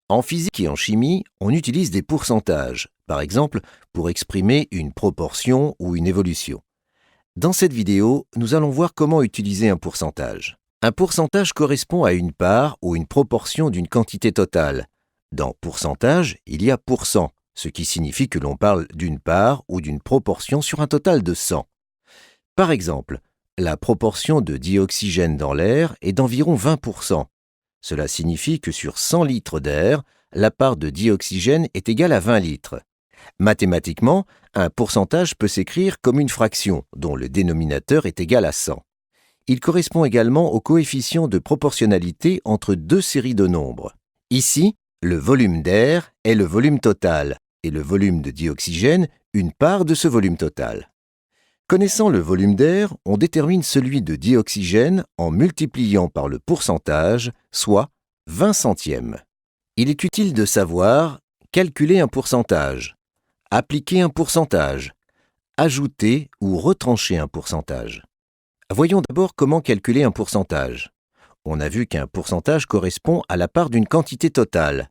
En physique et en chimie, on utilise des pourcentages, par exemple pour exprimer une proportion ou une évolution. Dans cette vidéo, nous allons voir comment utiliser un pourcentage. Un pourcentage correspond à une part ou une proportion d'une quantité totale. Dans pourcentage, il y a pourcent, ce qui signifie que l'on parle d'une part ou d'une proportion sur un total de 100. Par exemple, la proportion de dioxygène dans l'air est d'environ 20%. Cela signifie que sur 100 litres d'air, la part de dioxygène est égale à 20 litres. Mathématiquement, un pourcentage peut s'écrire comme une fraction dont le dénominateur est égal à 100. Il correspond également au coefficient de proportionnalité entre deux séries de nombres. Ici, le volume d'air est le volume total et le volume de dioxygène une part de ce volume total. Connaissant le volume d'air, on détermine celui de dioxygène en multipliant par le pourcentage, soit 20 centièmes. Il est utile de savoir calculer un pourcentage, appliquer un pourcentage, ajouter ou retrancher un pourcentage. Voyons d'abord comment calculer un pourcentage. On a vu qu'un pourcentage correspond à la part d'une quantité totale.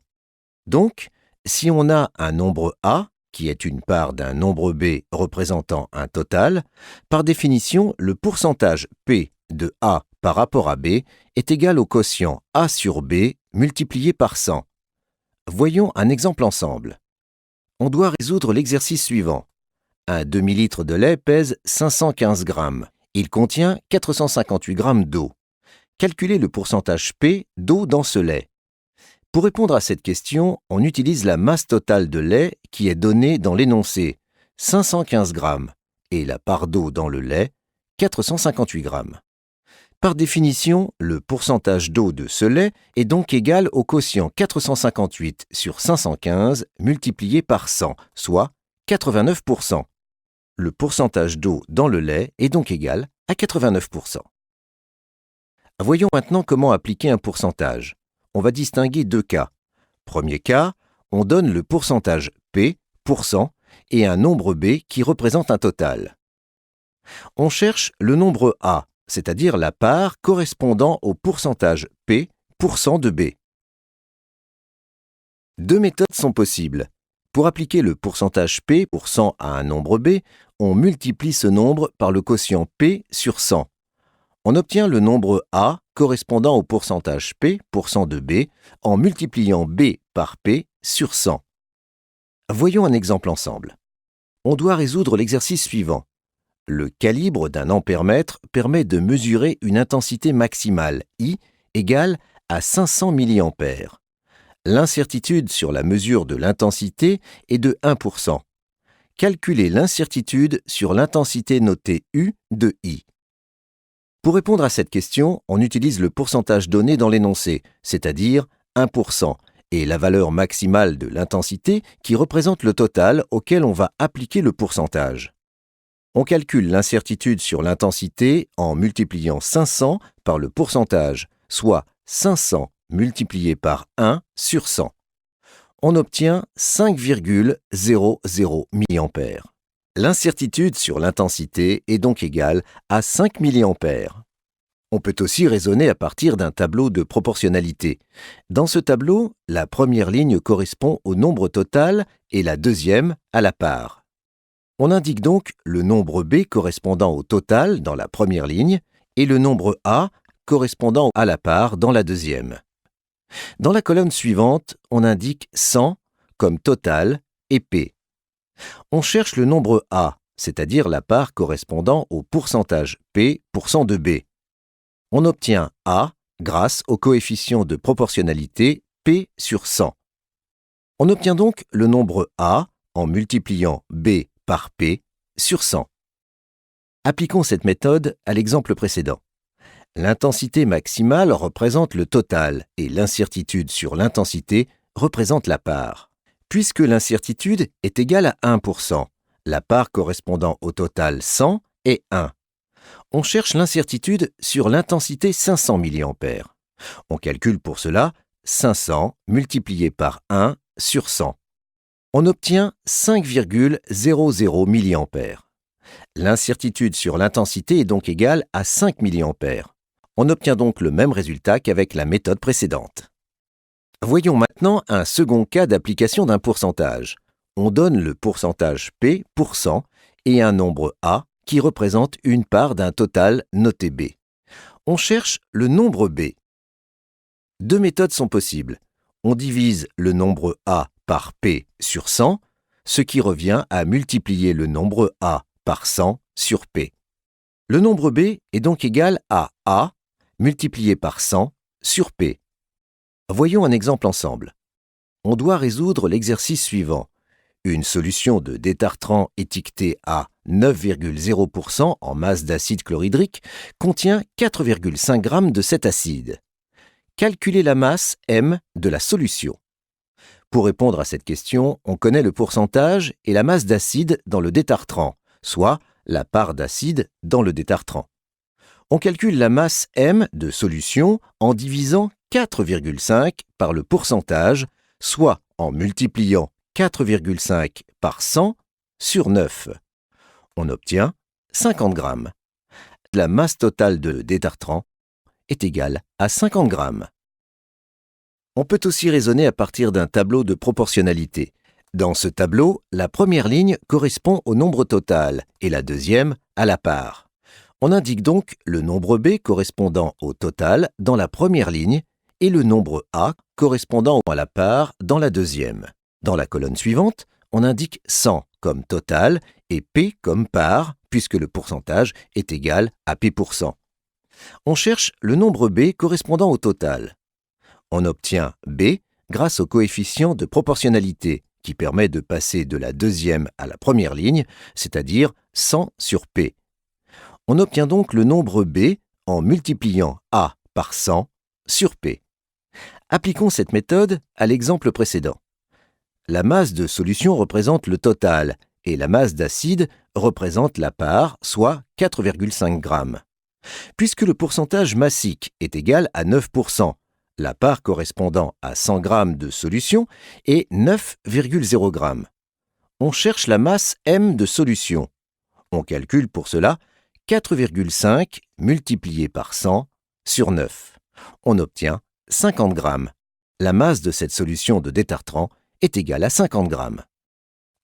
Donc, si on a un nombre A, qui est une part d'un nombre B représentant un total, par définition, le pourcentage P de A par rapport à B est égal au quotient A sur B multiplié par 100. Voyons un exemple ensemble. On doit résoudre l'exercice suivant. Un demi-litre de lait pèse 515 grammes. Il contient 458 grammes d'eau. Calculez le pourcentage P d'eau dans ce lait. Pour répondre à cette question, on utilise la masse totale de lait qui est donnée dans l'énoncé, 515 grammes, et la part d'eau dans le lait, 458 grammes. Par définition, le pourcentage d'eau de ce lait est donc égal au quotient 458 sur 515 multiplié par 100, soit 89%. Le pourcentage d'eau dans le lait est donc égal à 89%. Voyons maintenant comment appliquer un pourcentage. On va distinguer deux cas. Premier cas, on donne le pourcentage P, pourcent, et un nombre B qui représente un total. On cherche le nombre A, c'est-à-dire la part correspondant au pourcentage P, pourcent de B. Deux méthodes sont possibles. Pour appliquer le pourcentage P, pourcent, à un nombre B, on multiplie ce nombre par le quotient P sur 100. On obtient le nombre A correspondant au pourcentage P, pourcent de B, en multipliant B par P sur 100. Voyons un exemple ensemble. On doit résoudre l'exercice suivant. Le calibre d'un ampèremètre permet de mesurer une intensité maximale, I, égale à 500 mA. L'incertitude sur la mesure de l'intensité est de 1%. Calculez l'incertitude sur l'intensité notée U de I. Pour répondre à cette question, on utilise le pourcentage donné dans l'énoncé, c'est-à-dire 1%, et la valeur maximale de l'intensité qui représente le total auquel on va appliquer le pourcentage. On calcule l'incertitude sur l'intensité en multipliant 500 par le pourcentage, soit 500 multiplié par 1 sur 100. On obtient 5,00 mA. L'incertitude sur l'intensité est donc égale à 5 mA. On peut aussi raisonner à partir d'un tableau de proportionnalité. Dans ce tableau, la première ligne correspond au nombre total et la deuxième à la part. On indique donc le nombre B correspondant au total dans la première ligne et le nombre A correspondant à la part dans la deuxième. Dans la colonne suivante, on indique 100 comme total et P. On cherche le nombre A, c'est-à-dire la part correspondant au pourcentage P, pourcent de B. On obtient A grâce au coefficient de proportionnalité P sur 100. On obtient donc le nombre A en multipliant B par P sur 100. Appliquons cette méthode à l'exemple précédent. L'intensité maximale représente le total et l'incertitude sur l'intensité représente la part. Puisque l'incertitude est égale à 1%, la part correspondant au total 100 est 1. On cherche l'incertitude sur l'intensité 500 mA. On calcule pour cela 500 multiplié par 1 sur 100. On obtient 5,00 mA. L'incertitude sur l'intensité est donc égale à 5 mA. On obtient donc le même résultat qu'avec la méthode précédente. Voyons maintenant un second cas d'application d'un pourcentage. On donne le pourcentage P pour 100 et un nombre A qui représente une part d'un total noté B. On cherche le nombre B. Deux méthodes sont possibles. On divise le nombre A par P sur 100, ce qui revient à multiplier le nombre A par 100 sur P. Le nombre B est donc égal à A multiplié par 100 sur P. Voyons un exemple ensemble. On doit résoudre l'exercice suivant. Une solution de détartrant étiquetée à 9,0% en masse d'acide chlorhydrique contient 4,5 g de cet acide. Calculez la masse M de la solution. Pour répondre à cette question, on connaît le pourcentage et la masse d'acide dans le détartrant, soit la part d'acide dans le détartrant. On calcule la masse M de solution en divisant 4,5 par le pourcentage, soit en multipliant 4,5 par 100 sur 9. On obtient 50 g. La masse totale de détartrant est égale à 50 g. On peut aussi raisonner à partir d'un tableau de proportionnalité. Dans ce tableau, la première ligne correspond au nombre total et la deuxième à la part. On indique donc le nombre B correspondant au total dans la première ligne et le nombre A correspondant à la part dans la deuxième. Dans la colonne suivante, on indique 100 comme total et P comme part, puisque le pourcentage est égal à P%. On cherche le nombre B correspondant au total. On obtient B grâce au coefficient de proportionnalité qui permet de passer de la deuxième à la première ligne, c'est-à-dire 100 sur P. On obtient donc le nombre B en multipliant A par 100 sur P. Appliquons cette méthode à l'exemple précédent. La masse de solution représente le total et la masse d'acide représente la part, soit 4,5 g. Puisque le pourcentage massique est égal à 9%, la part correspondant à 100 g de solution est 9,0 g. On cherche la masse M de solution. On calcule pour cela 4,5 multiplié par 100 sur 9. On obtient 50 g. La masse de cette solution de détartrant est égale à 50 g.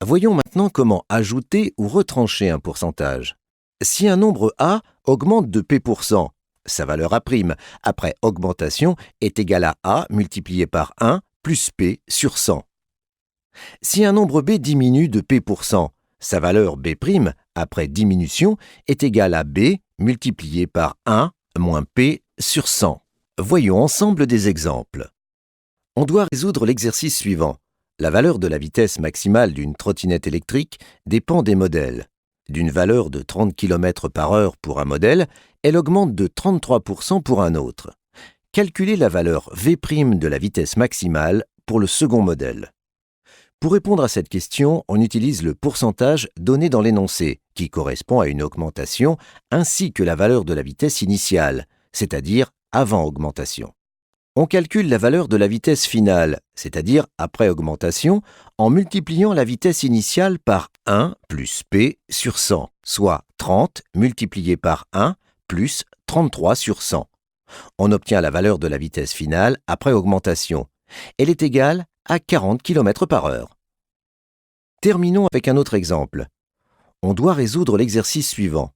Voyons maintenant comment ajouter ou retrancher un pourcentage. Si un nombre A augmente de P%, sa valeur A', après augmentation, est égale à A multiplié par 1 plus P sur 100. Si un nombre B diminue de P%, sa valeur B', après diminution, est égale à B multiplié par 1 moins P sur 100. Voyons ensemble des exemples. On doit résoudre l'exercice suivant. La valeur de la vitesse maximale d'une trottinette électrique dépend des modèles. D'une valeur de 30 km/h pour un modèle, elle augmente de 33% pour un autre. Calculez la valeur V' de la vitesse maximale pour le second modèle. Pour répondre à cette question, on utilise le pourcentage donné dans l'énoncé, qui correspond à une augmentation, ainsi que la valeur de la vitesse initiale, c'est-à-dire avant augmentation. On calcule la valeur de la vitesse finale, c'est-à-dire après augmentation, en multipliant la vitesse initiale par 1 plus P sur 100, soit 30 multiplié par 1 plus 33 sur 100. On obtient la valeur de la vitesse finale après augmentation. Elle est égale à 40 km/h. Terminons avec un autre exemple. On doit résoudre l'exercice suivant.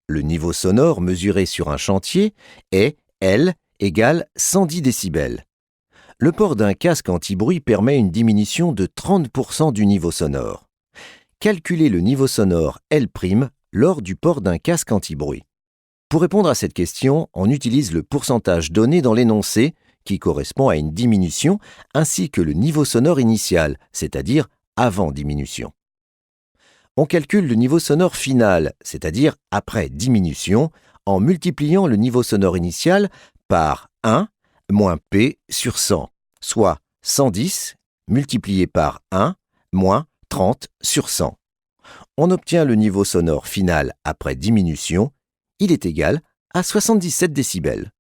Le niveau sonore mesuré sur un chantier est L égale 110 décibels. Le port d'un casque anti-bruit permet une diminution de 30% du niveau sonore. Calculez le niveau sonore L' lors du port d'un casque anti-bruit. Pour répondre à cette question, on utilise le pourcentage donné dans l'énoncé, qui correspond à une diminution, ainsi que le niveau sonore initial, c'est-à-dire avant diminution. On calcule le niveau sonore final, c'est-à-dire après diminution, en multipliant le niveau sonore initial par 1 moins P sur 100, soit 110 multiplié par 1 moins 30 sur 100. On obtient le niveau sonore final après diminution. Il est égal à 77 décibels.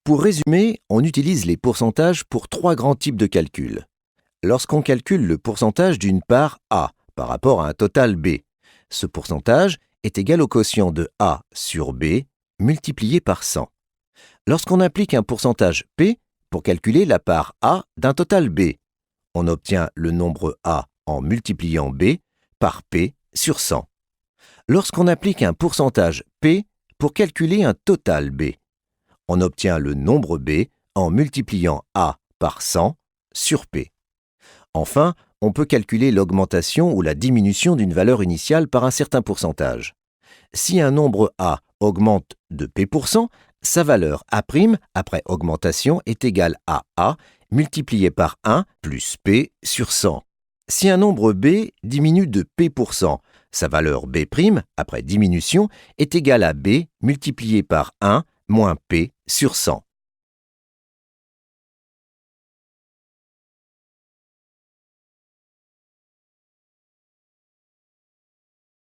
Pour résumer, on utilise les pourcentages pour trois grands types de calculs. Lorsqu'on calcule le pourcentage d'une part A par rapport à un total B, ce pourcentage est égal au quotient de A sur B multiplié par 100. Lorsqu'on applique un pourcentage P Pour calculer la part A d'un total B, on obtient le nombre A en multipliant B par P sur 100. Lorsqu'on applique un pourcentage P pour calculer un total B, on obtient le nombre B en multipliant A par 100 sur P. Enfin, on peut calculer l'augmentation ou la diminution d'une valeur initiale par un certain pourcentage. Si un nombre A augmente de P%, sa valeur A' après augmentation est égale à A multiplié par 1 plus P sur 100. Si un nombre B diminue de P%, sa valeur B' après diminution est égale à B multiplié par 1 moins P sur 100.